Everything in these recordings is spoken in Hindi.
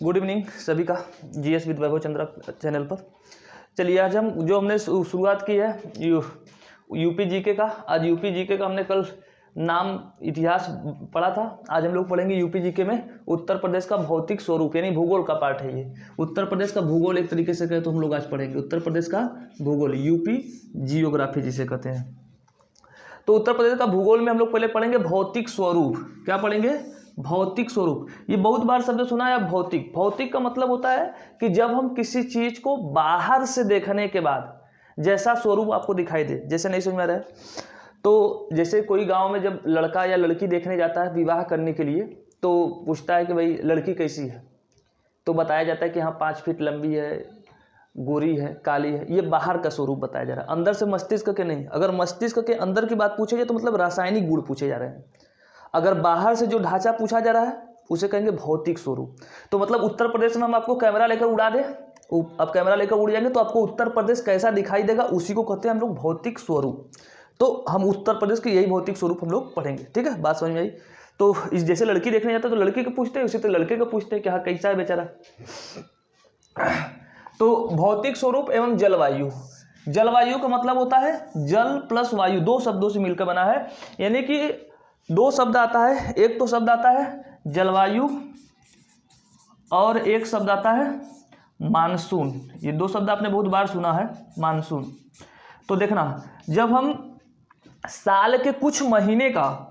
गुड इवनिंग सभी का GS with Vaibhav Chandra channel पर। चलिए आज हम हमने शुरुआत की है यूपी जीके का। आज यूपी जीके का हमने कल नाम इतिहास पढ़ा था। आज हम लोग पढ़ेंगे यूपी जीके में उत्तर प्रदेश का भौतिक स्वरूप, यानी भूगोल का पार्ट है ये। उत्तर प्रदेश का भूगोल एक तरीके से कहे तो हम लोग आज पढ़ेंगे उत्तर प्रदेश का भूगोल, यूपी जियोग्राफी जिसे कहते हैं। तो उत्तर प्रदेश का भूगोल में हम लोग पहले पढ़ेंगे भौतिक स्वरूप। क्या पढ़ेंगे? भौतिक स्वरूप। ये बहुत बार शब्द सुना है भौतिक। भौतिक का मतलब होता है कि जब हम किसी चीज को बाहर से देखने के बाद जैसा स्वरूप आपको दिखाई दे। जैसे नहीं समझ में आ रहा है तो जैसे कोई गांव में जब लड़का या लड़की देखने जाता है विवाह करने के लिए, तो पूछता है कि भाई लड़की कैसी है, तो बताया जाता है कि हाँ 5 फीट लंबी है, गोरी है, काली है। ये बाहर का स्वरूप बताया जा रहा है, अंदर से मस्तिष्क के नहीं। अगर मस्तिष्क के अंदर की बात पूछे जाए तो मतलब रासायनिक गुण पूछे जा रहे हैं। अगर बाहर से जो ढांचा पूछा जा रहा है उसे कहेंगे भौतिक स्वरूप। तो मतलब उत्तर प्रदेश में हम आपको कैमरा लेकर उड़ा दें, अब कैमरा लेकर उड़ जाएंगे तो आपको उत्तर प्रदेश कैसा दिखाई देगा, उसी को कहते हैं हम लोग भौतिक स्वरूप। तो हम उत्तर प्रदेश के यही भौतिक स्वरूप हम लोग पढ़ेंगे। ठीक है, बात समझ में आई? तो इस जैसे लड़की देखने जाता है तो लड़के को पूछते हैं, उसी तो लड़के को पूछते हैं कि हाँ कैसा है बेचारा। तो भौतिक स्वरूप एवं जलवायु। जलवायु का मतलब होता है जल प्लस वायु, दो शब्दों से मिलकर बना है। यानी कि दो शब्द आता है, एक तो शब्द आता है जलवायु और एक शब्द आता है मानसून। ये दो शब्द आपने बहुत बार सुना है, मानसून। तो देखना, जब हम साल के कुछ महीने का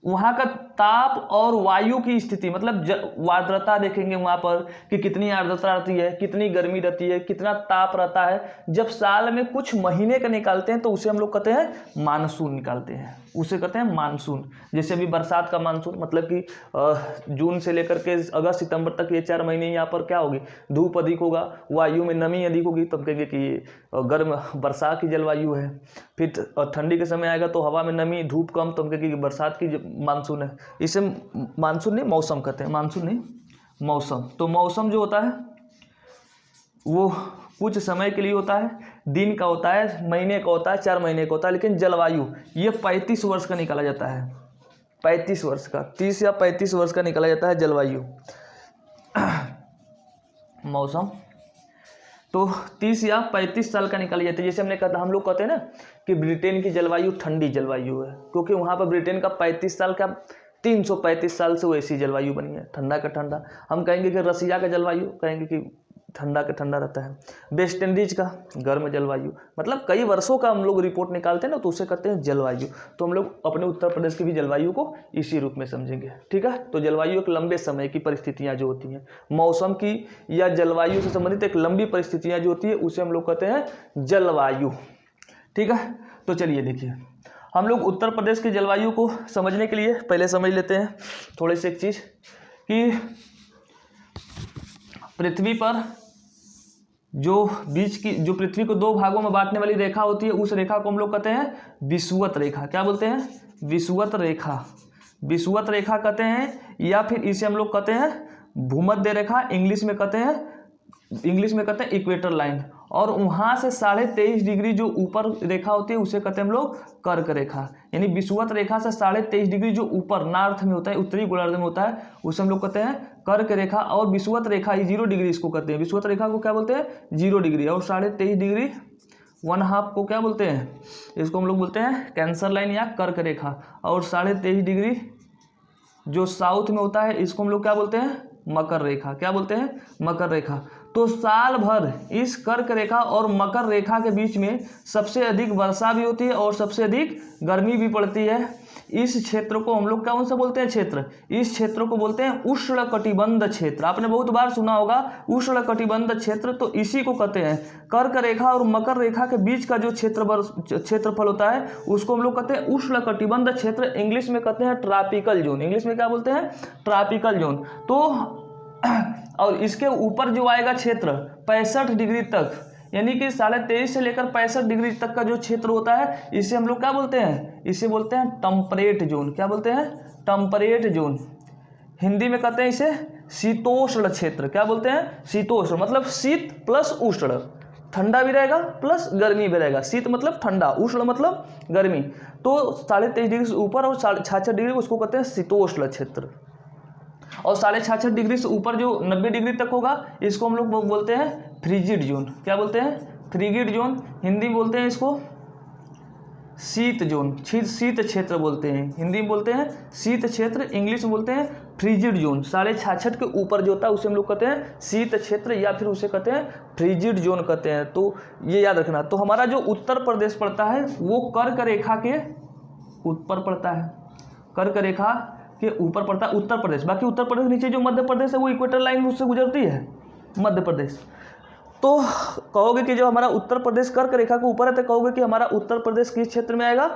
वहाँ का ताप और वायु की स्थिति, मतलब आर्द्रता देखेंगे वहाँ पर कि कितनी आर्द्रता रहती है, कितनी गर्मी रहती है, कितना ताप रहता है। जब साल में कुछ महीने का निकालते हैं तो उसे हम लोग कहते हैं मानसून निकालते हैं, उसे कहते हैं मानसून। जैसे अभी बरसात का मानसून, मतलब कि जून से लेकर के अगस्त सितंबर तक ये 4 महीने यहाँ पर क्या होगी, धूप अधिक होगा, वायु में नमी अधिक होगी, तब कहेंगे कि ये गर्म बरसात की जलवायु है। फिर ठंडी के समय आएगा तो हवा में नमी, धूप कम, तब कहेंगे कि बरसात की मानसून है। इसे मानसून नहीं मौसम कहते हैं, मानसून नहीं मौसम। तो मौसम जो होता है वो कुछ समय के लिए होता है, दिन का होता है, महीने का होता है, 4 महीने का होता है। लेकिन जलवायु ये 35 वर्ष का निकाला जाता है, 35 वर्ष का, 30 या 35 वर्ष का निकाला जाता है जलवायु। मौसम तो 30 या 35 साल का निकाली जाती है। जैसे हमने कहा, हम लोग कहते हैं ना कि ब्रिटेन की जलवायु ठंडी जलवायु है, क्योंकि वहाँ पर ब्रिटेन का 35 साल का 335 साल से वैसी जलवायु बनी है, ठंडा का ठंडा। हम कहेंगे कि रसिया का जलवायु, कहेंगे कि ठंडा का ठंडा रहता है। वेस्ट इंडीज का गर्म जलवायु, मतलब कई वर्षों का हम लोग रिपोर्ट निकालते हैं ना, तो उसे कहते हैं जलवायु। तो हम लोग अपने उत्तर प्रदेश की भी जलवायु को इसी रूप में समझेंगे। ठीक है, तो जलवायु एक लंबे समय की परिस्थितियां जो होती हैं, मौसम की या जलवायु से संबंधित एक लंबी परिस्थितियां जो होती है उसे हम लोग कहते हैं जलवायु। ठीक है, तो चलिए देखिए, हम लोग उत्तर प्रदेश की जलवायु को समझने के लिए पहले समझ लेते हैं थोड़ी सी एक चीज कि पृथ्वी पर जो बीच की, जो पृथ्वी को 2 भागों में बांटने वाली रेखा होती है, उस रेखा को हम लोग कहते हैं विषुवत रेखा। क्या बोलते हैं? विषुवत रेखा। विषुवत रेखा कहते हैं, या फिर इसे हम लोग कहते हैं भूमध्य रेखा, इंग्लिश में कहते हैं इक्वेटर लाइन। और वहाँ से 23.5 डिग्री जो ऊपर रेखा होती है उसे कहते हैं हम लोग कर्क रेखा। यानी विषुवत रेखा से 23.5 डिग्री जो ऊपर नॉर्थ में होता है, उत्तरी गोलार्ध में होता है, उसे हम लोग कहते हैं कर्क रेखा। और विषुवत रेखा ही 0 डिग्री इसको कहते हैं, विषुवत रेखा को क्या बोलते हैं? 0 डिग्री। और 23.5 डिग्री 1/2 को क्या बोलते हैं? इसको हम लोग बोलते हैं कैंसर लाइन या कर्क रेखा। और 23.5 डिग्री जो साउथ में होता है इसको हम लोग क्या बोलते हैं? मकर रेखा। क्या बोलते हैं? मकर रेखा। तो साल भर इस कर्क रेखा और मकर रेखा के बीच में सबसे अधिक वर्षा भी होती है और सबसे अधिक गर्मी भी पड़ती है। इस क्षेत्र को हम लोग कौन सा बोलते हैं क्षेत्र? इस क्षेत्र को बोलते हैं उष्ण कटिबंध क्षेत्र। आपने बहुत बार सुना होगा उष्ण कटिबंध क्षेत्र, तो इसी को कहते हैं। कर्क रेखा और मकर रेखा के बीच का जो क्षेत्रफल होता है उसको हम लोग कहते हैं उष्ण कटिबंध क्षेत्र, इंग्लिश में कहते हैं ट्रॉपिकल जोन। इंग्लिश में क्या बोलते हैं? Tropical zone. तो और इसके ऊपर जो आएगा क्षेत्र 65 डिग्री तक, यानी कि 23.5 से लेकर 65 डिग्री तक का जो क्षेत्र होता है इसे हम लोग क्या बोलते हैं? इसे बोलते हैं टेम्परेट जोन। क्या बोलते हैं? Temperate zone. हिंदी में कहते हैं इसे शीतोष्ण क्षेत्र। क्या बोलते हैं? शीतोष्ण, मतलब शीत प्लस उष्ण, ठंडा भी रहेगा प्लस गर्मी भी रहेगा। शीत मतलब ठंडा, उष्ण मतलब गर्मी। तो 23.5 डिग्री से ऊपर और 66 डिग्री उसको कहते हैं शीतोष्ण क्षेत्र। और 66.5 डिग्री से ऊपर जो 90 डिग्री तक होगा इसको हम लोग बोलते हैं फ्रिजिड जोन। क्या बोलते हैं? Frigid zone. हिंदी में बोलते हैं इसको शीत जोन, शीत क्षेत्र बोलते हैं। हिंदी में बोलते हैं शीत क्षेत्र, इंग्लिश में बोलते हैं फ्रिजिड जोन। 66.5 के ऊपर जो होता है उसे हम लोग कहते हैं शीत क्षेत्र या फिर उसे कहते हैं फ्रिजिड जोन कहते हैं। तो ये याद रखना। तो हमारा जो उत्तर प्रदेश पड़ता है वो कर्क रेखा के ऊपर पड़ता है, कर्क रेखा के ऊपर पड़ता है उत्तर प्रदेश। बाकी उत्तर प्रदेश नीचे जो मध्य प्रदेश है वो इक्वेटर लाइन उससे गुजरती है, मध्य प्रदेश। तो कहोगे कि जो हमारा उत्तर प्रदेश कर्क रेखा के ऊपर है तो कहोगे कि हमारा उत्तर प्रदेश किस क्षेत्र में आएगा?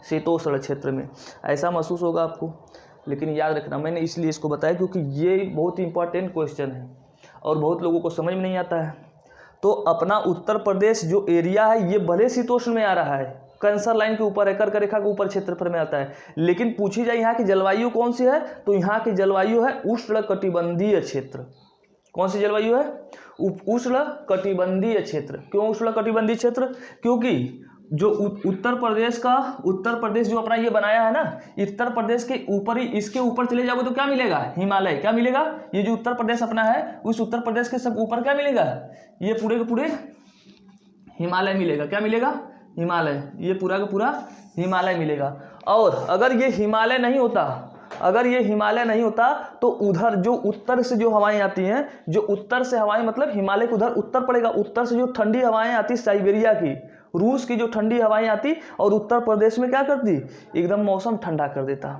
शीतोष्ण क्षेत्र में। ऐसा महसूस होगा आपको, लेकिन याद रखना मैंने इसलिए इसको बताया क्योंकि ये बहुत इंपॉर्टेंट क्वेश्चन है और बहुत लोगों को समझ में नहीं आता है। तो अपना उत्तर प्रदेश जो एरिया है ये भले शीतोष्ण में आ रहा है, कैंसर लाइन के ऊपर है, कर्क रेखा के ऊपर क्षेत्रफल में आता है, लेकिन पूछी जाए यहाँ की जलवायु कौन सी है तो यहाँ की जलवायु है उष्णकटिबंधीय क्षेत्र। कौन सी जलवायु है? उष्णकटिबंधीय क्षेत्र। क्यों उष्णकटिबंधीय क्षेत्र? क्योंकि जो उत्तर प्रदेश जो अपना ये बनाया है ना, उत्तर प्रदेश के ऊपर ही, इसके ऊपर चले जाओगे तो क्या मिलेगा? हिमालय। क्या मिलेगा? ये जो उत्तर प्रदेश अपना है उस उत्तर प्रदेश के सब ऊपर क्या मिलेगा? ये पूरे के पूरे हिमालय मिलेगा। क्या मिलेगा? हिमालय। ये पूरा का पूरा हिमालय मिलेगा। और अगर ये हिमालय नहीं होता तो उधर जो उत्तर से जो हवाएं आती हैं, जो उत्तर से हवाएं मतलब हिमालय को उधर उत्तर पड़ेगा, उत्तर से जो ठंडी हवाएं आती साइबेरिया की, रूस की जो ठंडी हवाएं आती और उत्तर प्रदेश में क्या करती? एकदम मौसम ठंडा कर देता।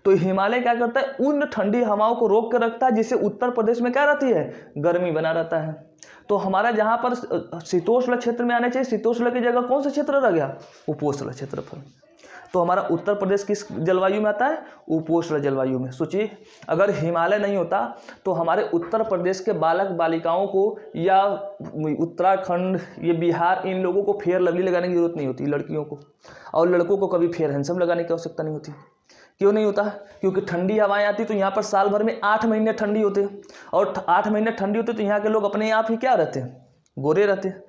तो हिमालय क्या करता है? उन ठंडी हवाओं को रोक कर रखता है जिससे उत्तर प्रदेश में क्या रहती है? गर्मी बना रहता है। तो हमारा जहाँ पर शीतोष्ण क्षेत्र में आने चाहिए, शीतोष्ण की जगह कौन सा क्षेत्र रह गया? उपोष्ण क्षेत्रफल। तो हमारा उत्तर प्रदेश किस जलवायु में आता है? उपोष्ण जलवायु में। सोचिए अगर हिमालय नहीं होता तो हमारे उत्तर प्रदेश के बालक बालिकाओं को या उत्तराखंड, ये बिहार, इन लोगों को फेयर लवली लगाने की जरूरत नहीं होती, लड़कियों को। और लड़कों को कभी फेयर हैंडसम लगाने की आवश्यकता नहीं होती। क्यों नहीं होता? क्योंकि ठंडी हवाएं आती तो यहाँ पर साल भर में 8 महीने ठंडी होते हैं, और 8 महीने ठंडी होते तो यहाँ के लोग अपने आप ही क्या रहते हैं? गोरे रहते हैं।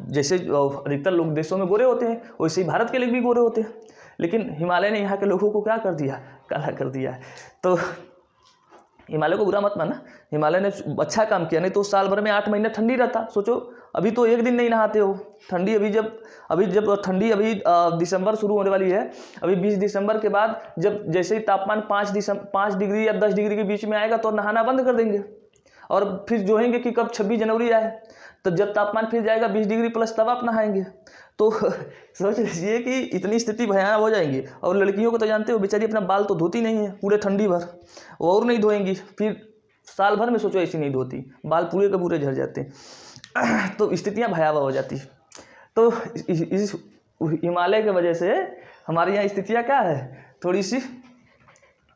जैसे अधिकतर लोग देशों में गोरे होते हैं वैसे ही भारत के लोग भी गोरे होते हैं, लेकिन हिमालय ने यहाँ के लोगों को क्या कर दिया? काला कर दिया। तो हिमालय को बुरा मत मानना, हिमालय ने अच्छा काम किया, नहीं तो साल भर में 8 महीने ठंडी रहता। सोचो अभी तो एक दिन नहीं नहाते हो ठंडी। अभी जब ठंडी अभी दिसंबर शुरू होने वाली है, अभी 20 दिसंबर के बाद जब जैसे ही तापमान 5 डिग्री या 10 डिग्री के बीच में आएगा तो नहाना बंद कर देंगे और फिर जोहेंगे कि कब 26 जनवरी आए। तो जब तापमान फिर जाएगा 20 डिग्री प्लस तब आप नहाएंगे। तो सोच लीजिए कि इतनी स्थिति भयानक हो जाएंगी। और लड़कियों को तो जानते हो बेचारी अपना बाल तो धोती नहीं है पूरे ठंडी भर, वो और नहीं धोएंगी, फिर साल भर में सोचो ऐसी नहीं धोती, बाल पूरे के पूरे झड़ जाते हैं। तो स्थितियाँ भयावह हो जाती। तो इस हिमालय की वजह से हमारे यहाँ स्थितियाँ क्या है? थोड़ी सी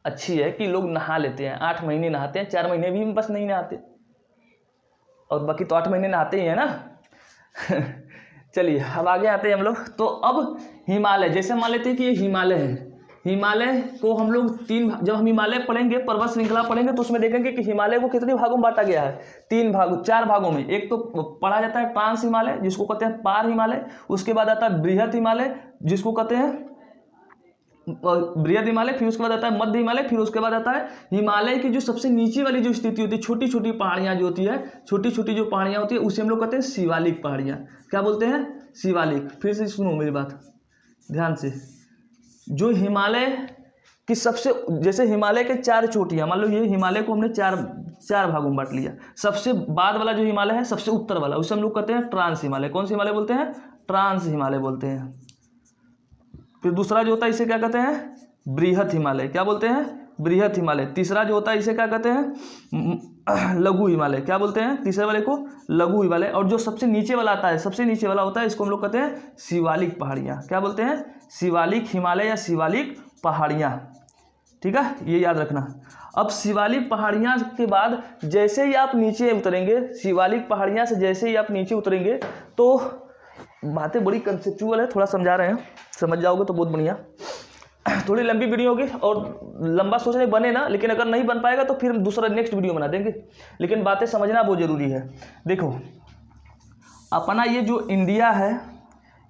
अच्छी है कि लोग नहा लेते हैं, 8 महीने नहाते हैं, 4 महीने भी बस नहीं नहाते, और बाकी तो 8 महीने नहाते ही है ना। चलिए अब आगे आते हैं हम लोग। तो अब हिमालय, जैसे मान लेते हैं कि ये हिमालय है, हिमालय को हम लोग जब हम हिमालय पढ़ेंगे, पर्वत श्रृंखला पढ़ेंगे, तो उसमें देखेंगे कि हिमालय को कितने भागों में बांटा गया है? 4 भागों में। एक तो पढ़ा जाता है ट्रांस हिमालय जिसको कहते हैं पार हिमालय, उसके बाद आता है बृहद हिमालय जिसको कहते हैं बृहद हिमालय, फिर उसके बाद आता है मध्य हिमालय, फिर उसके बाद आता है हिमालय की जो सबसे नीचे वाली जो स्थिति होती है, छोटी छोटी पहाड़ियाँ जो होती है, छोटी छोटी जो पहाड़ियाँ होती है उसे हम लोग कहते हैं शिवालिक पहाड़ियाँ। क्या बोलते हैं? शिवालिक। फिर से सुनो मेरी बात ध्यान से। जो हिमालय की सबसे, जैसे हिमालय के 4 चोटियाँ, मान लो ये हिमालय को हमने चार भागों में बांट लिया। सबसे बाद वाला जो हिमालय है, सबसे उत्तर वाला, उसे हम लोग कहते हैं ट्रांस हिमालय। कौन सा हिमालय बोलते हैं? ट्रांस हिमालय बोलते हैं। फिर दूसरा जो होता है इसे क्या कहते हैं? बृहद हिमालय। क्या बोलते हैं? बृहद हिमालय। तीसरा जो होता है इसे क्या कहते हैं? लघु हिमालय। क्या बोलते हैं तीसरे वाले को? लघु हिमालय। और जो सबसे नीचे वाला आता है, सबसे नीचे वाला होता है, इसको हम लोग कहते हैं शिवालिक पहाड़ियाँ। क्या बोलते हैं? शिवालिक हिमालय या शिवालिक पहाड़ियाँ। ठीक है, ये याद रखना। अब शिवालिक पहाड़ियाँ के बाद जैसे ही आप नीचे उतरेंगे, शिवालिक पहाड़ियाँ से जैसे ही आप नीचे उतरेंगे, तो बातें बड़ी कंसेप्चुअल है, थोड़ा समझा रहे हैं, समझ जाओगे तो बहुत बढ़िया। थोड़ी लंबी वीडियो होगी और लंबा सोच रहे बने ना, लेकिन अगर नहीं बन पाएगा तो फिर हम दूसरा नेक्स्ट वीडियो बना देंगे, लेकिन बातें समझना बहुत ज़रूरी है। देखो अपना ये जो इंडिया है,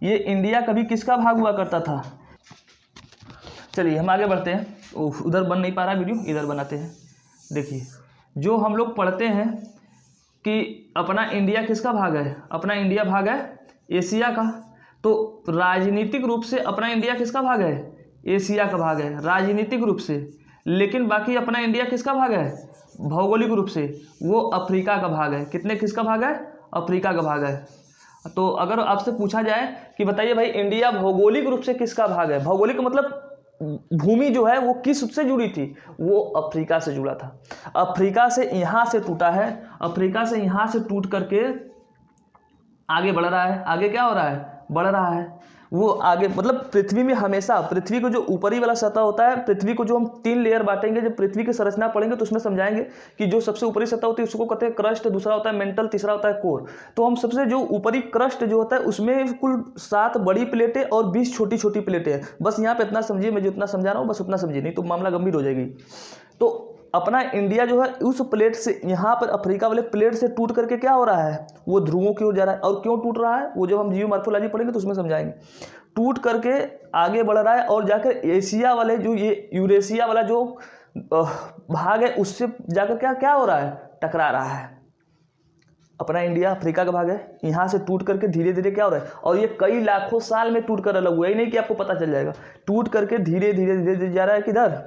ये इंडिया कभी किसका भाग हुआ करता था? चलिए हम आगे बढ़ते हैं। उधर बन नहीं पा रहा वीडियो, इधर बनाते हैं। देखिए जो हम लोग पढ़ते हैं कि अपना इंडिया किसका भाग है, अपना इंडिया भाग है एशिया का, तो राजनीतिक रूप से अपना इंडिया किसका भाग है, एशिया का भाग है राजनीतिक रूप से, लेकिन बाकी अपना इंडिया किसका भाग है, भौगोलिक रूप से वो अफ्रीका का भाग है। कितने किसका भाग है, अफ्रीका का भाग है। तो अगर आपसे पूछा जाए कि बताइए भाई इंडिया भौगोलिक रूप से किसका भाग है, भौगोलिक मतलब भूमि जो है वो किस से जुड़ी थी, वो अफ्रीका से जुड़ा था। अफ्रीका से यहाँ से टूटा है, अफ्रीका से यहाँ से टूट करके आगे बढ़ रहा है। आगे क्या हो रहा है, बढ़ रहा है वो आगे। मतलब पृथ्वी में हमेशा पृथ्वी को जो ऊपरी वाला सतह होता है, पृथ्वी को जो हम 3 लेयर बांटेंगे, जब पृथ्वी की संरचना पढ़ेंगे तो उसमें समझाएंगे कि जो सबसे ऊपरी सतह होती है उसको कहते हैं क्रस्ट, दूसरा होता है मेंटल, तीसरा होता है कोर। तो हम सबसे जो ऊपरी क्रस्ट जो होता है उसमें कुल 7 बड़ी प्लेटें और 20 छोटी छोटी प्लेटें हैं। बस यहाँ पे इतना समझिए, मैं जो इतना समझा रहा हूँ बस उतना समझिए, नहीं तो मामला गंभीर हो जाएगी। तो अपना इंडिया जो है उस प्लेट से, यहाँ पर अफ्रीका वाले प्लेट से टूट करके क्या हो रहा है, वो ध्रुवों की ओर जा रहा है। और क्यों टूट रहा है वो जब हम जियोमॉर्फोलॉजी पढ़ेंगे तो उसमें समझाएंगे। टूट करके आगे बढ़ रहा है और जाकर एशिया वाले जो ये यूरेशिया वाला जो भाग है उससे जाकर क्या क्या हो रहा है, टकरा रहा है। अपना इंडिया अफ्रीका का भाग है, यहाँ से टूट करके धीरे धीरे क्या हो रहा है, और ये कई लाखों साल में टूट कर अलग हुआ, ही नहीं कि आपको पता चल जाएगा। टूट करके धीरे धीरे धीरे धीरे जा रहा है किधर,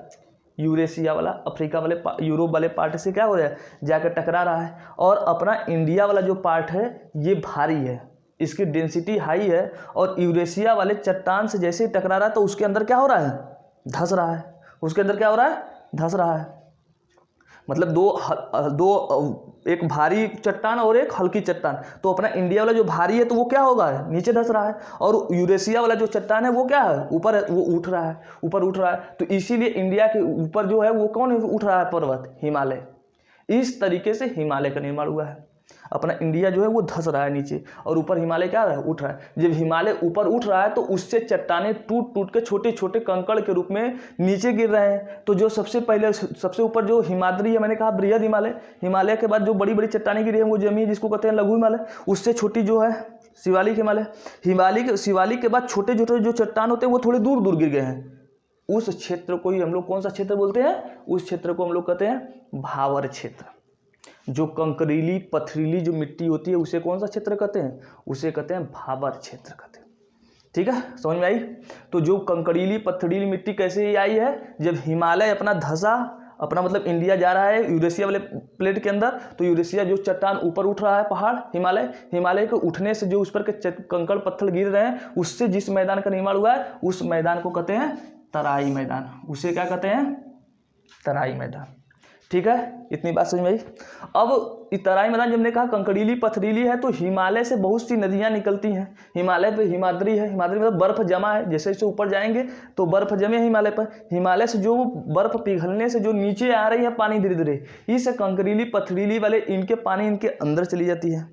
यूरेशिया वाला, अफ्रीका वाले यूरोप वाले पार्ट से क्या हो रहा है, जाकर टकरा रहा है। और अपना इंडिया वाला जो पार्ट है ये भारी है, इसकी डेंसिटी हाई है, और यूरेशिया वाले चट्टान से जैसे ही टकरा रहा है तो उसके अंदर क्या हो रहा है, धंस रहा है। उसके अंदर क्या हो रहा है, धंस रहा है। मतलब दो एक भारी चट्टान और एक हल्की चट्टान। तो अपना इंडिया वाला जो भारी है तो वो क्या होगा, नीचे धंस रहा है, और यूरेशिया वाला जो चट्टान है वो क्या है, ऊपर है, वो उठ रहा है, ऊपर उठ रहा है। तो इसीलिए इंडिया के ऊपर जो है वो कौन उठ रहा है, पर्वत, हिमालय। इस तरीके से हिमालय का निर्माण हुआ है। अपना इंडिया जो है वो धंस रहा है नीचे, और ऊपर हिमालय क्या रहा है, उठ रहा है। जब हिमालय ऊपर उठ रहा है तो उससे चट्टानें टूट टूट के छोटे छोटे कंकड़ के रूप में नीचे गिर रहे हैं। तो जो सबसे पहले सबसे ऊपर जो हिमाद्री है, मैंने कहा बृहद हिमालय, हिमालय के बाद जो बड़ी बड़ी चट्टानें गिरी हैं वो जमी है जिसको कहते हैं लघु हिमालय। उससे छोटी जो है शिवालिक हिमालय। शिवालिक के बाद छोटे छोटे जो चट्टान होते हैं वो थोड़े दूर दूर गिर गए हैं। उस क्षेत्र को ही हम लोग कौन सा क्षेत्र बोलते हैं, उस क्षेत्र को हम लोग कहते हैं भावर क्षेत्र। जो कंकरीली पथरीली जो मिट्टी होती है उसे कौन सा क्षेत्र कहते हैं, उसे कहते हैं भावर क्षेत्र कहते हैं। ठीक है, समझ में आई। तो जो कंकरीली पथरीली मिट्टी कैसे आई है, जब हिमालय अपना धंसा, अपना मतलब इंडिया जा रहा है यूरेशिया वाले प्लेट के अंदर, तो यूरेशिया जो चट्टान ऊपर उठ रहा है पहाड़ हिमालय के उठने से जो उस पर के कंकड़ पत्थर गिर रहे हैं उससे जिस मैदान का निर्माण हुआ है उस मैदान को कहते हैं तराई मैदान। उसे क्या कहते हैं, तराई मैदान। ठीक है, इतनी बात समझ में आई। अब तराई मैदान जब मैंने कहा कंकरीली पथरीली है, तो हिमालय से बहुत सी नदियां निकलती हैं। हिमालय पे हिमाद्री है, हिमाद्री मतलब बर्फ जमा है, जैसे जैसे ऊपर जाएंगे तो बर्फ जमे है हिमालय पर। हिमालय से जो बर्फ पिघलने से जो नीचे आ रही है पानी धीरे धीरे, इस कंकरीली पथरीली वाले इनके पानी इनके अंदर चली जाती है।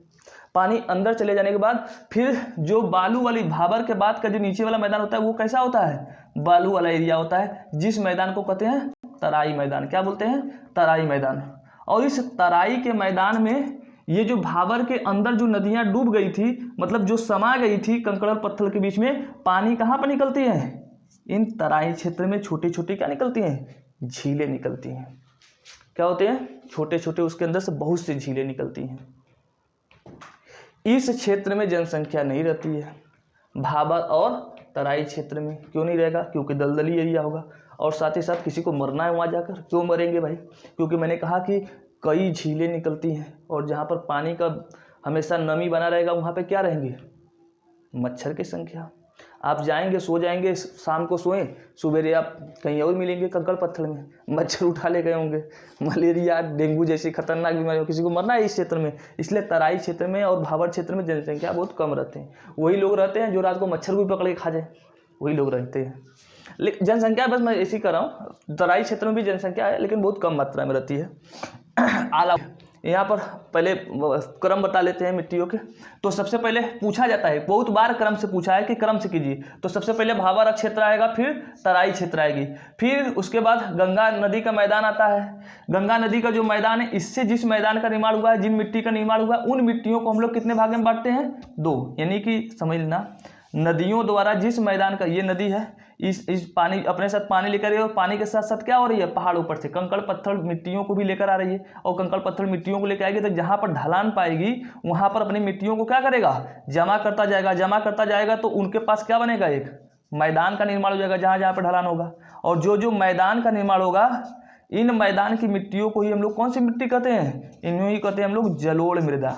पानी अंदर चले जाने के बाद फिर जो बालू वाली भाबर के बाद का जो नीचे वाला मैदान होता है वो कैसा होता है, बालू वाला एरिया होता है, जिस मैदान को कहते हैं तराई मैदान। क्या बोलते हैं, तराई मैदान। और इस तराई के मैदान में ये जो भाबर के अंदर जो नदियां डूब गई थी, मतलब जो समा गई थी कंकड़ और पत्थर के बीच में, पानी कहाँ पर निकलती है, इन तराई क्षेत्र में छोटी छोटी क्या निकलती हैं, झीलें निकलती हैं। क्या होते हैं, छोटे छोटे, उसके अंदर से बहुत सी झीलें निकलती हैं। इस क्षेत्र में जनसंख्या नहीं रहती है, भाबर और तराई क्षेत्र में। क्यों नहीं रहेगा, क्योंकि दलदली एरिया होगा, और साथ ही साथ किसी को मरना है वहाँ जाकर। क्यों मरेंगे भाई, क्योंकि मैंने कहा कि कई झीलें निकलती हैं, और जहाँ पर पानी का हमेशा नमी बना रहेगा वहाँ पे क्या रहेंगे, मच्छर की संख्या। आप जाएंगे, सो जाएंगे, शाम को सोएं, सवेरे आप कहीं और मिलेंगे कंकड़ पत्थर में, मच्छर उठा ले गए होंगे, मलेरिया डेंगू जैसी खतरनाक बीमारी, किसी को मरना है इस क्षेत्र में। इसलिए तराई क्षेत्र में और भाबर क्षेत्र में जनसंख्या बहुत कम रहते हैं। वही लोग रहते हैं जो रात को मच्छर भी पकड़ के खा जाए, वही लोग रहते हैं। लेकिन जनसंख्या बस मैं ऐसी कर रहा हूँ, तराई क्षेत्र में भी जनसंख्या है लेकिन बहुत कम मात्रा में रहती है। आला यहाँ पर पहले क्रम बता लेते हैं मिट्टियों के। तो सबसे पहले पूछा जाता है, बहुत बार क्रम से पूछा है कि क्रम से कीजिए। तो सबसे पहले भाबर क्षेत्र आएगा, फिर तराई क्षेत्र आएगी, फिर उसके बाद गंगा नदी का मैदान आता है। गंगा नदी का जो मैदान है, इससे जिस मैदान का निर्माण हुआ है, जिन मिट्टी का निर्माण हुआ है, उन मिट्टियों को हम लोग कितने भाग में बांटते हैं, 2। यानी कि समझ लेना, नदियों द्वारा जिस मैदान का, ये नदी है, इस पानी अपने साथ पानी लेकर रही है और पानी के साथ साथ क्या हो रही है, पहाड़ों पर से कंकड़ पत्थर मिट्टियों को भी लेकर आ रही है। और कंकड़ पत्थर मिट्टियों को लेकर आएगी तो जहाँ पर ढलान पाएगी वहाँ पर अपनी मिट्टियों को क्या करेगा, जमा करता जाएगा। जमा करता जाएगा तो उनके पास क्या बनेगा, एक मैदान का निर्माण हो जाएगा जहाँ जहाँ पर ढलान होगा। और जो जो मैदान का निर्माण होगा, इन मैदान की मिट्टियों को ही हम लोग कौन सी मिट्टी कहते हैं, इन्हें ही कहते हैं हम लोग जलोढ़ मृदा।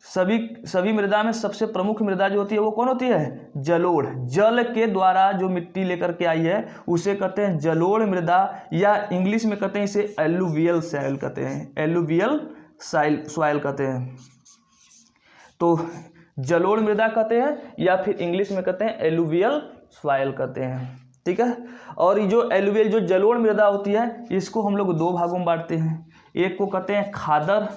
सभी मृदा में सबसे प्रमुख मृदा जो होती है वो कौन होती है, जलोढ़। जल के द्वारा जो मिट्टी लेकर के आई है उसे कहते हैं जलोढ़ मृदा, या इंग्लिश में कहते हैं इसे एलुवियल सॉइल कहते हैं, एलुवियल सॉइल कहते हैं। तो जलोढ़ मृदा कहते हैं या फिर इंग्लिश में कहते हैं एलुवियल सॉइल कहते हैं, ठीक है। और ये जो एलुवियल जो जलोढ़ मृदा होती है इसको हम लोग दो भागों में बांटते हैं, एक को कहते हैं खादर,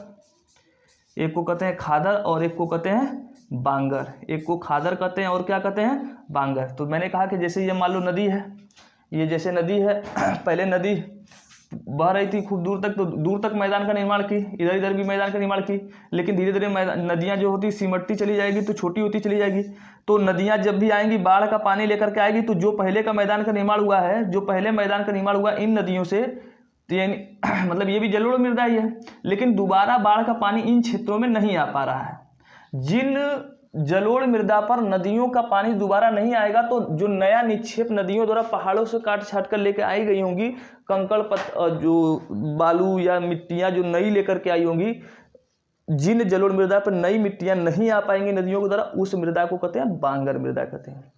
एक को कहते हैं खादर और एक को कहते हैं बांगर। एक को खादर कहते हैं और क्या कहते हैं, बांगर। तो मैंने कहा कि जैसे ये मान लो नदी है, ये जैसे नदी है, पहले नदी बह रही थी खूब दूर तक, तो दूर तक मैदान का निर्माण की, इधर इधर भी मैदान का निर्माण की, लेकिन धीरे धीरे नदियाँ जो होती सिमटती चली जाएगी तो छोटी होती चली जाएगी। तो नदियाँ जब भी आएंगी बाढ़ का पानी लेकर के आएगी, तो जो पहले का मैदान का निर्माण हुआ है, जो पहले मैदान का निर्माण हुआ इन नदियों से, तो यानी मतलब ये भी जलोढ़ मृदा ही है, लेकिन दोबारा बाढ़ का पानी इन क्षेत्रों में नहीं आ पा रहा है। जिन जलोढ़ मृदा पर नदियों का पानी दोबारा नहीं आएगा, तो जो नया निक्षेप नदियों द्वारा पहाड़ों से काट छाट कर लेकर आई गई होंगी, कंकड़ जो बालू या मिट्टियाँ जो नई लेकर के आई होंगी, जिन जलोढ़ मृदा पर नई मिट्टियाँ नहीं आ पाएंगी नदियों के द्वारा, उस मृदा को कहते हैं बांगर मृदा कहते हैं।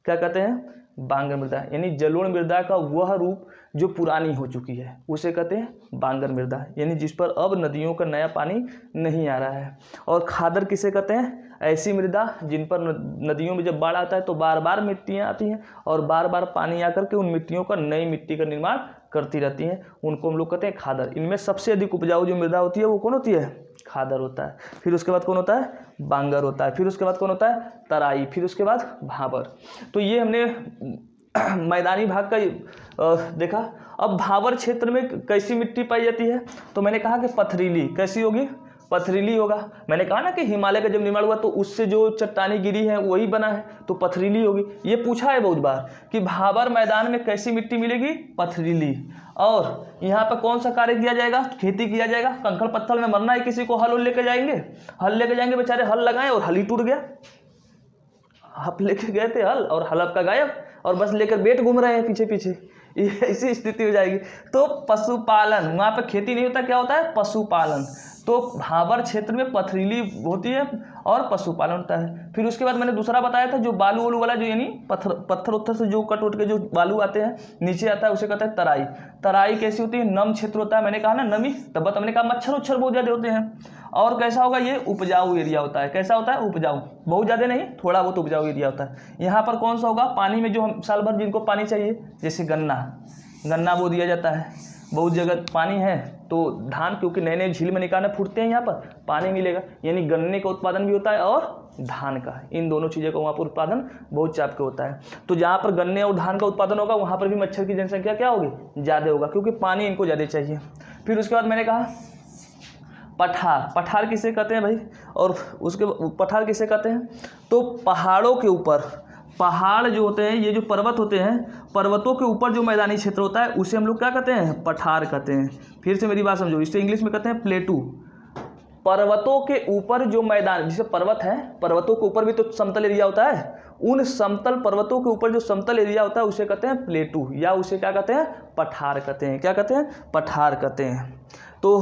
क्या कहते हैं, बांगर मृदा। यानी जलोढ़ मृदा का वह रूप जो पुरानी हो चुकी है उसे कहते हैं बांगर मृदा, यानी जिस पर अब नदियों का नया पानी नहीं आ रहा है। और खादर किसे कहते हैं, ऐसी मृदा जिन पर नदियों में जब बाढ़ आता है तो बार बार मिट्टियाँ आती हैं और बार बार पानी आकर के उन मिट्टियों का नई मिट्टी का निर्माण करती रहती हैं, उनको हम लोग कहते हैं खादर। इनमें सबसे अधिक उपजाऊ जो मृदा होती है वो कौन होती है, खादर होता है। फिर उसके बाद कौन होता है, बांगर होता है। फिर उसके बाद कौन होता है, तराई। फिर उसके बाद भाबर। तो ये हमने मैदानी भाग का देखा। अब भाबर क्षेत्र में कैसी मिट्टी पाई जाती है, तो मैंने कहा कि पथरीली। कैसी होगी, पथरीली होगा। मैंने कहा ना कि हिमालय का जब निर्माण हुआ तो उससे जो चट्टानी गिरी है वही बना है, तो पथरीली होगी। ये पूछा है बहुत बार कि भाबर मैदान में कैसी मिट्टी मिलेगी, पथरीली। और यहाँ पर कौन सा कार्य किया जाएगा, खेती किया जाएगा। कंकड़ पत्थर में मरना है किसी को, हल लेके जाएंगे, हल लेके जाएंगे, बेचारे हल लगाए और हल ही टूट गया। आप लेके गए थे हल और हल आपका गायब, और बस लेकर बेट घूम रहे हैं पीछे पीछे, ऐसी स्थिति हो जाएगी। तो पशुपालन, वहाँ पे खेती नहीं होता, क्या होता है, पशुपालन। तो भाबर क्षेत्र में पथरीली होती है और पशुपालन होता है। फिर उसके बाद मैंने दूसरा बताया था जो बालू वालू वाला, जो यानी पत्थर उत्थर से जो कट उठ के जो बालू आते हैं नीचे आता है, उसे कहते हैं तराई। तराई कैसी होती है, नम क्षेत्र होता है। मैंने कहा ना नमी, तब हमने कहा मच्छर उच्छर बहुत ज़्यादा होते हैं। और कैसा होगा, ये उपजाऊ एरिया होता है। कैसा होता है, उपजाऊ, बहुत ज़्यादा नहीं, थोड़ा बहुत उपजाऊ एरिया होता है। यहाँ पर कौन सा होगा, पानी में जो हम साल भर जिनको पानी चाहिए, जैसे गन्ना बो दिया जाता है। बहुत जगह पानी है तो धान, क्योंकि नए नए झील में निकालने फूटते हैं, यहाँ पर पानी मिलेगा, यानी गन्ने का उत्पादन भी होता है और धान का, इन दोनों चीज़ों का वहाँ पर उत्पादन बहुत चाप के होता है। तो जहाँ पर गन्ने और धान का उत्पादन होगा वहाँ पर भी मच्छर की जनसंख्या क्या होगी, ज़्यादा होगा, क्योंकि पानी इनको ज़्यादा चाहिए। फिर उसके बाद मैंने कहा पठार। पठार किसे कहते हैं भाई, और उसके पठार किसे कहते हैं, तो पहाड़ों के ऊपर, पहाड़ जो होते हैं, ये जो पर्वत होते हैं, पर्वतों के ऊपर जो मैदानी क्षेत्र होता है उसे हम लोग क्या कहते हैं, पठार कहते हैं। फिर से मेरी बात समझो, इसे इंग्लिश में कहते हैं प्लेटू। पर्वतों के ऊपर जो मैदान, जैसे पर्वत है, पर्वतों के ऊपर भी तो समतल एरिया होता है, उन समतल पर्वतों के ऊपर जो समतल एरिया होता है उसे कहते हैं प्लेटू, या उसे क्या कहते हैं, पठार कहते हैं। क्या कहते हैं, पठार कहते हैं। तो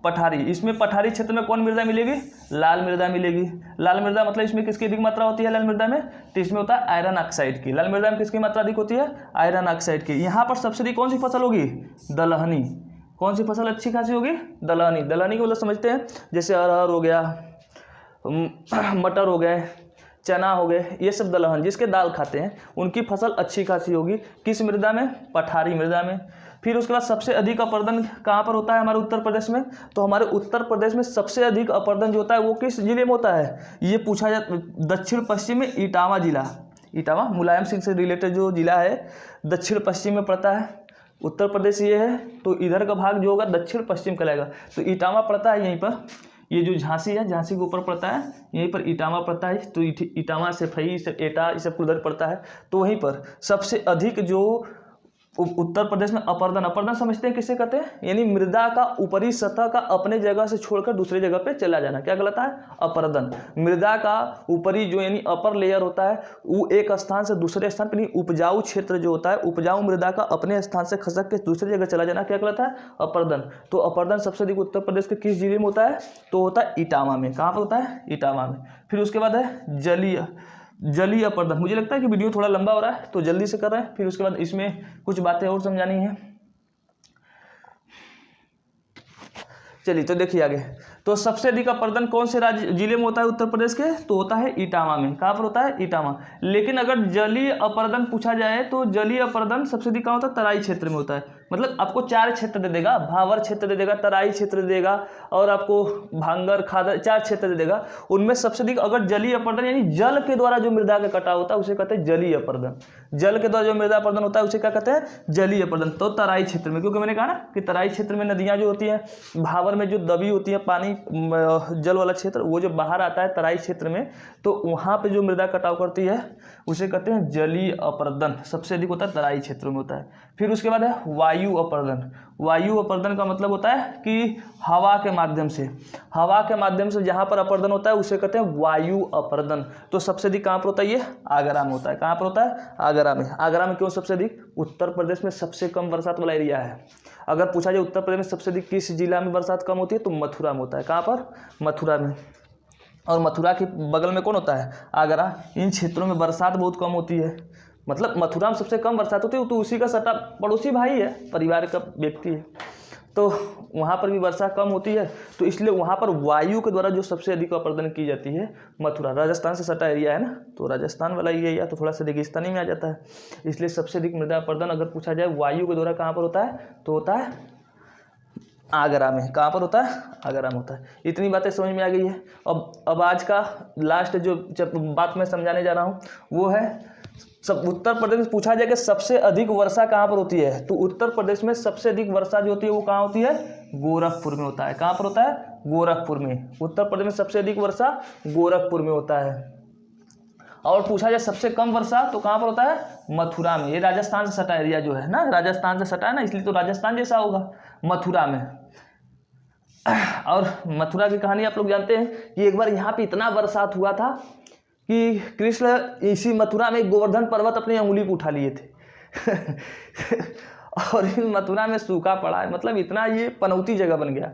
पठारी, इसमें पठारी क्षेत्र में कौन मृदा मिलेगी, लाल मृदा मिलेगी। लाल मृदा मतलब इसमें किसकी अधिक मात्रा होती है, लाल मृदा में, तो इसमें होता है आयरन ऑक्साइड की। लाल मृदा में किसकी मात्रा अधिक होती है, आयरन ऑक्साइड की। यहाँ पर सबसे अधिक कौन सी फसल होगी, दलहनी। कौन सी फसल अच्छी खासी होगी, दलहनी। दलहनी को मतलब समझते हैं, जैसे अरहर हो गया, मटर हो गए, चना हो गए, ये सब दलहन जिसके दाल खाते हैं, उनकी फसल अच्छी खासी होगी। किस मृदा में, पठारी मृदा में। फिर उसके बाद सबसे अधिक अपर्दन कहाँ पर होता है, हमारे उत्तर प्रदेश में। तो हमारे उत्तर प्रदेश में सबसे अधिक अपर्दन जो होता है वो किस जिले में होता है, ये पूछा जाता, दक्षिण पश्चिम में इटावा जिला। इटावा मुलायम सिंह से रिलेटेड जो जिला है, दक्षिण पश्चिम में पड़ता है। उत्तर प्रदेश ये है, तो इधर का भाग जो होगा दक्षिण पश्चिम कहलाएगा। तो इटावा पड़ता है यहीं पर, ये जो झांसी है, झांसी के ऊपर पड़ता है, यहीं पर इटावा पड़ता है, तो इटावा सफई एटा ये सब उधर पड़ता है। तो वहीं पर सबसे अधिक जो उत्तर प्रदेश में अपर्दन, अपर्दन समझते हैं किसे कहते हैं, यानी मृदा का ऊपरी सतह का अपने जगह से छोड़कर दूसरी जगह पे चला जाना, क्या कहलाता है, अपर्दन। मृदा का ऊपरी जो यानी अपर लेयर होता है वो एक स्थान से दूसरे स्थान पर, उपजाऊ क्षेत्र जो होता है, उपजाऊ मृदा का अपने स्थान से खसक के दूसरी जगह चला जाना, क्या कहलाता है, अपर्दन। तो अपर्दन सबसे अधिक उत्तर प्रदेश के किस जिले में होता है, तो होता है इटावा में। कहाँ पर होता है, इटावा में। फिर उसके बाद है जलीय अपर्दन। मुझे लगता है कि वीडियो थोड़ा लंबा हो रहा है तो जल्दी से कर रहे हैं। फिर उसके बाद इसमें कुछ बातें और समझानी है। चलिए तो देखिए आगे, तो सबसे अधिक अपर्दन कौन से राज्य जिले में होता है उत्तर प्रदेश के, तो होता है इटावा में। कहाँ पर होता है, इटावा। लेकिन अगर जलीय अपर्दन पूछा जाए तो जलीय अपर्दन सबसे अधिक कहाँ होता है, तराई क्षेत्र में होता है। मतलब आपको 4 क्षेत्र दे देगा, भावर क्षेत्र दे देगा, तराई क्षेत्र दे देगा और आपको भांगर खादर 4 क्षेत्र दे देगा। उनमें सबसे अधिक अगर जलीय अपर्दन यानी जल के द्वारा जो मृदा का कटाव होता है उसे कहते हैं जलीय अपर्दन। जल के द्वारा जो मृदा अपर्दन होता है उसे क्या कहते हैं, जलीय अपर्दन। तो तराई क्षेत्र में, क्योंकि मैंने कहा ना कि तराई क्षेत्र में नदियां जो होती हैं, भावर में जो दबी होती है पानी जल वाला क्षेत्र, वो जो बाहर आता है तराई क्षेत्र में, तो वहाँ पे जो मृदा कटाव करती है उसे कहते हैं जलीय अपर्दन। सबसे अधिक होता है तराई क्षेत्रों में होता है। फिर उसके बाद है वायु अपर्दन। वायु अपर्दन का मतलब होता है कि हवा के माध्यम से, हवा के माध्यम से जहाँ पर अपर्दन होता है उसे कहते हैं वायु अपर्दन। तो सबसे अधिक कहाँ पर होता है, ये आगरा में होता है। कहाँ पर होता है, आगरा में। आगरा में क्यों सबसे अधिक, उत्तर प्रदेश में सबसे कम बरसात वाला एरिया है। अगर पूछा जाए उत्तर प्रदेश में सबसे अधिक किस जिला में बरसात कम होती है, तो मथुरा में होता है। कहाँ पर, मथुरा में। और मथुरा के बगल में कौन होता है, आगरा। इन क्षेत्रों में बरसात बहुत कम होती है। मतलब मथुरा में सबसे कम बरसात होती है, तो उसी का सटा पड़ोसी भाई है, परिवार का व्यक्ति है, तो वहाँ पर भी वर्षा कम होती है। तो इसलिए वहाँ पर वायु के द्वारा जो सबसे अधिक अपर्दन की जाती है, मथुरा। राजस्थान से सटा एरिया है ना, तो राजस्थान वाला ये एरिया तो थोड़ा सा रेगिस्तानी में आ जाता है, इसलिए सबसे अधिक मृदा अपर्दन अगर पूछा जाए वायु के द्वारा कहाँ पर होता है, तो होता है आगरा में। कहाँ पर होता है, आगरा में होता है। इतनी बातें समझ में आ गई है। अब आज का लास्ट जो बात मैं समझाने जा रहा हूँ वो है, सब उत्तर प्रदेश में पूछा जाए कि सबसे अधिक वर्षा कहाँ पर होती है, तो उत्तर प्रदेश में सबसे अधिक वर्षा जो होती है वो कहाँ होती है, गोरखपुर में होता है। कहाँ पर होता है, गोरखपुर में। उत्तर प्रदेश में सबसे अधिक वर्षा गोरखपुर में होता है। और पूछा जाए सबसे कम वर्षा तो कहाँ पर होता है, मथुरा में। ये राजस्थान से सटा एरिया जो है ना, राजस्थान से सटा है ना, इसलिए तो राजस्थान जैसा होगा, मथुरा में। और मथुरा की कहानी आप लोग जानते हैं कि एक बार यहाँ पे इतना बरसात हुआ था कि कृष्ण इसी मथुरा में गोवर्धन पर्वत अपनी अंगुली पर उठा लिए थे और इन मथुरा में सूखा पड़ा है। मतलब इतना ये पनौती जगह बन गया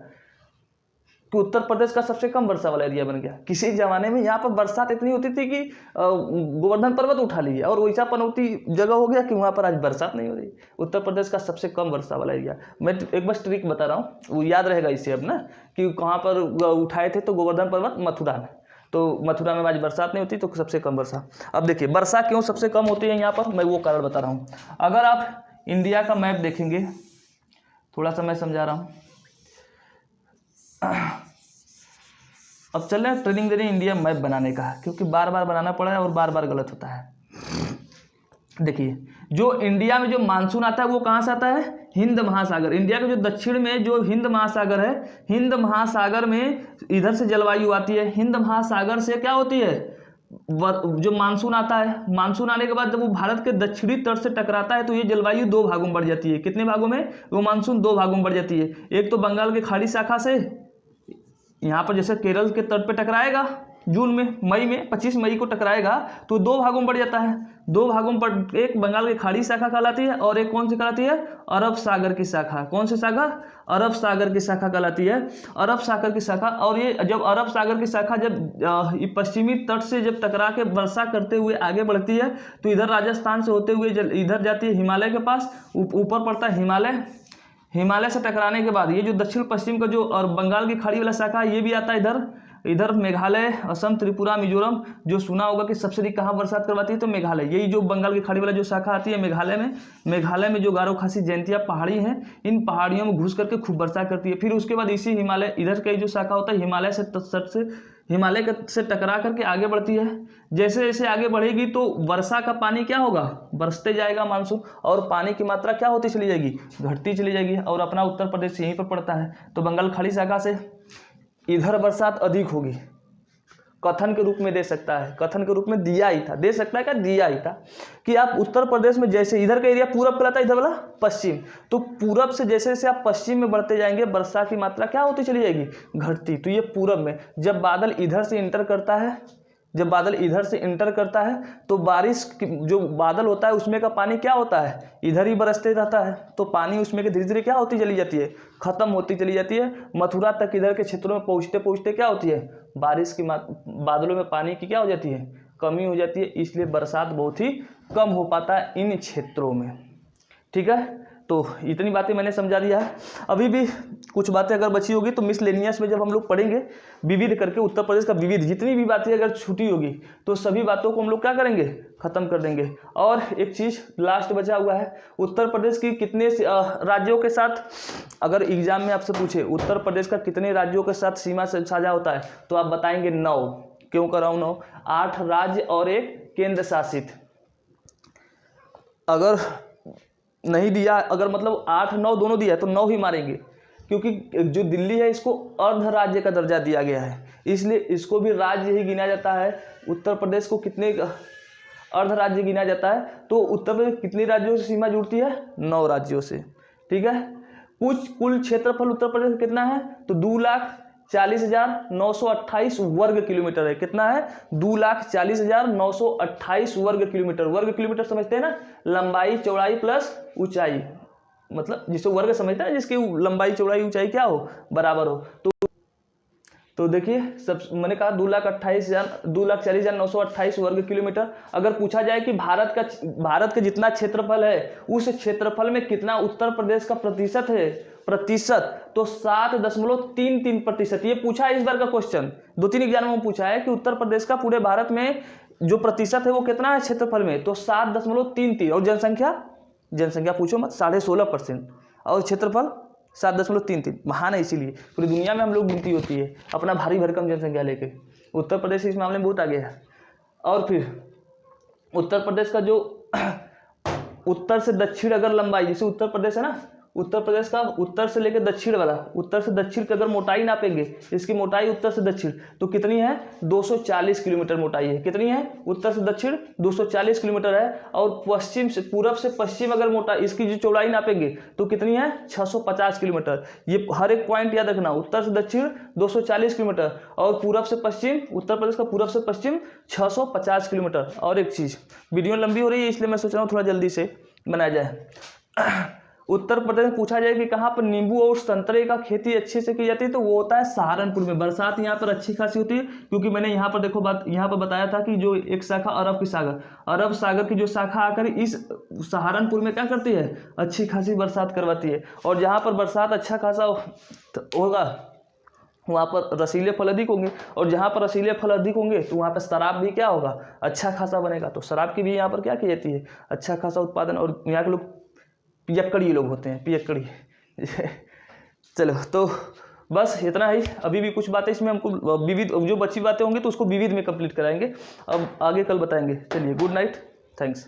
कि उत्तर प्रदेश का सबसे कम वर्षा वाला एरिया बन गया। किसी जमाने में यहाँ पर बरसात इतनी होती थी कि गोवर्धन पर्वत उठा लिए, और वैसा पनौती जगह हो गया कि वहाँ पर आज बरसात नहीं हो रही। उत्तर प्रदेश का सबसे कम वर्षा वाला एरिया। मैं एक बस ट्रिक बता रहा हूँ, वो याद रहेगा इससे अब ना, कि कहाँ पर उठाए थे, तो गोवर्धन पर्वत मथुरा में। तो मथुरा में आज बरसात नहीं होती, तो सबसे कम वर्षा। अब देखिए वर्षा क्यों सबसे कम होती है यहाँ पर, मैं वो कारण बता रहा हूँ। अगर आप इंडिया का मैप देखेंगे, थोड़ा सा मैं समझा रहा हूँ। अब चल रहे हैं ट्रेनिंग दे रहे हैं इंडिया मैप बनाने का, क्योंकि बार बार बनाना पड़ा है और बार बार गलत होता है। देखिए जो इंडिया में जो मानसून आता है वो कहाँ से आता है, हिंद महासागर। इंडिया के जो दक्षिण में जो हिंद महासागर है, हिंद महासागर में इधर से जलवायु आती है। हिंद महासागर से क्या होती है, जो मानसून आता है, मानसून आने के बाद जब वो भारत के दक्षिणी तट से टकराता है तो ये जलवायु 2 भागों में बढ़ जाती है। कितने भागों में, वो मानसून 2 भागों में बढ़ जाती है। एक तो बंगाल की खाड़ी शाखा से यहाँ पर जैसे केरल के तट पे टकराएगा जून में, मई में 25 मई को टकराएगा, तो 2 भागों में बढ़ जाता है। 2 भागों में बढ़, एक बंगाल की खाड़ी शाखा कहलाती है और एक कौन सी कहलाती है, अरब सागर की शाखा। कौन सी शाखा, अरब सागर की शाखा कहलाती है, अरब सागर की शाखा। और ये जब अरब सागर की शाखा जब पश्चिमी तट से जब टकरा के वर्षा करते हुए आगे बढ़ती है तो इधर राजस्थान से होते हुए इधर जाती है हिमालय के पास, ऊपर पड़ता है हिमालय। हिमालय से टकराने के बाद ये जो दक्षिण पश्चिम का जो और बंगाल की खाड़ी वाला शाखा है ये भी आता है इधर। इधर मेघालय, असम, त्रिपुरा, मिजोरम, जो सुना होगा कि सबसे अधिक कहाँ बरसात करवाती है, तो मेघालय। यही जो बंगाल की खाड़ी वाला जो शाखा आती है मेघालय में, मेघालय में जो गारो खासी जयंतिया पहाड़ी हैं, इन पहाड़ियों में घुस करके खूब वर्षा करती है। फिर उसके बाद इसी हिमालय इधर का जो शाखा होता है हिमालय से टकरा करके आगे बढ़ती है। जैसे जैसे आगे बढ़ेगी तो वर्षा का पानी क्या होगा, बरसते जाएगा मानसून, और पानी की मात्रा क्या होती चली जाएगी, घटती चली जाएगी। और अपना उत्तर प्रदेश यहीं पर पड़ता है, तो बंगाल खाड़ी शाखा से इधर बरसात अधिक होगी, कथन के रूप में दे सकता है, कथन के रूप में दिया ही था, दे सकता है क्या, दिया ही था कि आप उत्तर प्रदेश में जैसे इधर का एरिया पूरब कहलाता है, इधर वाला पश्चिम, तो पूरब से जैसे जैसे आप पश्चिम में बढ़ते जाएंगे वर्षा की मात्रा क्या होती चली जाएगी, घटती। तो ये पूरब में जब बादल इधर से इंटर करता है, जब बादल इधर से इंटर करता है तो बारिश जो बादल होता है उसमें का पानी क्या होता है, इधर ही बरसते रहता है, तो पानी उसमें के धीरे धीरे क्या होती चली जाती है, खत्म होती चली जाती है। मथुरा तक इधर के क्षेत्रों में पहुँचते पहुँचते क्या होती है, बारिश की बादलों में पानी की क्या हो जाती है, कमी हो जाती है, इसलिए बरसात बहुत ही कम हो पाता है इन क्षेत्रों में। ठीक है, तो इतनी बातें मैंने समझा दिया है। अभी भी कुछ बातें अगर बची होगी तो मिसलेनियस में जब हम लोग पढ़ेंगे विविध करके, उत्तर प्रदेश का विविध, जितनी भी बातें अगर छूटी होगी तो सभी बातों को हम लोग क्या करेंगे, खत्म कर देंगे। और एक चीज़ लास्ट बचा हुआ है, उत्तर प्रदेश की कितने राज्यों के साथ, अगर एग्जाम में आपसे पूछे उत्तर प्रदेश का कितने राज्यों के साथ सीमा से साझा होता है तो आप बताएंगे 9। क्यों कराऊँ 9? 8 राज्य और एक केंद्र शासित। अगर नहीं दिया, अगर मतलब 8 9 दोनों दिया है तो 9 ही मारेंगे, क्योंकि जो दिल्ली है इसको अर्ध राज्य का दर्जा दिया गया है, इसलिए इसको भी राज्य ही गिना जाता है। उत्तर प्रदेश को कितने अर्ध राज्य गिना जाता है, तो उत्तर प्रदेश कितने राज्यों से सीमा जुड़ती है, 9 राज्यों से। ठीक है, कुल क्षेत्रफल उत्तर प्रदेश कितना है, तो 2,40,928 वर्ग किलोमीटर है। कितना है, 2,40,928 वर्ग किलोमीटर। वर्ग किलोमीटर समझते हैं ना, लंबाई चौड़ाई प्लस ऊंचाई, मतलब जिसे वर्ग समझते हैं जिसकी लंबाई चौड़ाई ऊंचाई क्या हो, बराबर हो। तो देखिए सब मैंने कहा 2,40,928 वर्ग किलोमीटर। अगर पूछा जाए कि भारत का जितना क्षेत्रफल है उस क्षेत्रफल में कितना उत्तर प्रदेश का प्रतिशत है, तो 7.33%। ये पूछा है इस बार का क्वेश्चन, 2-3 एग्जाम में पूछा है कि उत्तर प्रदेश का पूरे भारत में जो प्रतिशत है वो कितना है क्षेत्रफल में, तो 7.33। और जनसंख्या पूछो मत, 16.5%। और क्षेत्रफल 7.33। महान है, इसीलिए पूरी दुनिया में हम लोग गिनती होती है अपना भारी भरकम जनसंख्या लेके। उत्तर प्रदेश इस मामले में बहुत आगे है। और फिर उत्तर प्रदेश का जो उत्तर से दक्षिण अगर लंबाई, जैसे उत्तर प्रदेश है ना, उत्तर प्रदेश का उत्तर से लेकर दक्षिण वाला, उत्तर से दक्षिण की अगर मोटाई नापेंगे, इसकी मोटाई उत्तर से दक्षिण तो कितनी है, 240 किलोमीटर मोटाई है। कितनी है, उत्तर से दक्षिण 240 किलोमीटर है। और पश्चिम से पूरब से पश्चिम अगर मोटाई, इसकी जो चौड़ाई नापेंगे तो कितनी है, 650 किलोमीटर। ये हर एक पॉइंट याद रखना, उत्तर से दक्षिण 240 किलोमीटर और पूरब से पश्चिम, उत्तर प्रदेश का पूरब से पश्चिम 650 किलोमीटर। और एक चीज़, वीडियो लंबी हो रही है इसलिए मैं सोच रहा हूँ थोड़ा जल्दी से बनाया जाए। उत्तर प्रदेश में पूछा जाए कि कहाँ पर नींबू और संतरे का खेती अच्छे से की जाती है, तो वो होता है सहारनपुर में। बरसात यहाँ पर अच्छी खासी होती है, क्योंकि मैंने यहाँ पर देखो बात यहाँ पर बताया था कि जो एक शाखा अरब सागर की जो शाखा आकर इस सहारनपुर में क्या करती है, अच्छी खासी बरसात करवाती है। और जहाँ पर बरसात अच्छा खासा होगा वहाँ पर रसीले फल अधिक होंगे, और जहाँ पर रसीले फल अधिक होंगे तो वहाँ पर शराब भी क्या होगा, अच्छा खासा बनेगा। तो शराब की भी यहाँ पर क्या की जाती है, अच्छा खासा उत्पादन। और यहाँ के लोग पियक्कड़ी लोग होते हैं, पियक्कड़ी। चलो तो बस इतना ही। अभी भी कुछ बातें इसमें हमको विविध, जो बची बातें होंगी तो उसको विविध में कंप्लीट कराएंगे, अब आगे कल बताएंगे। चलिए, गुड नाइट, थैंक्स।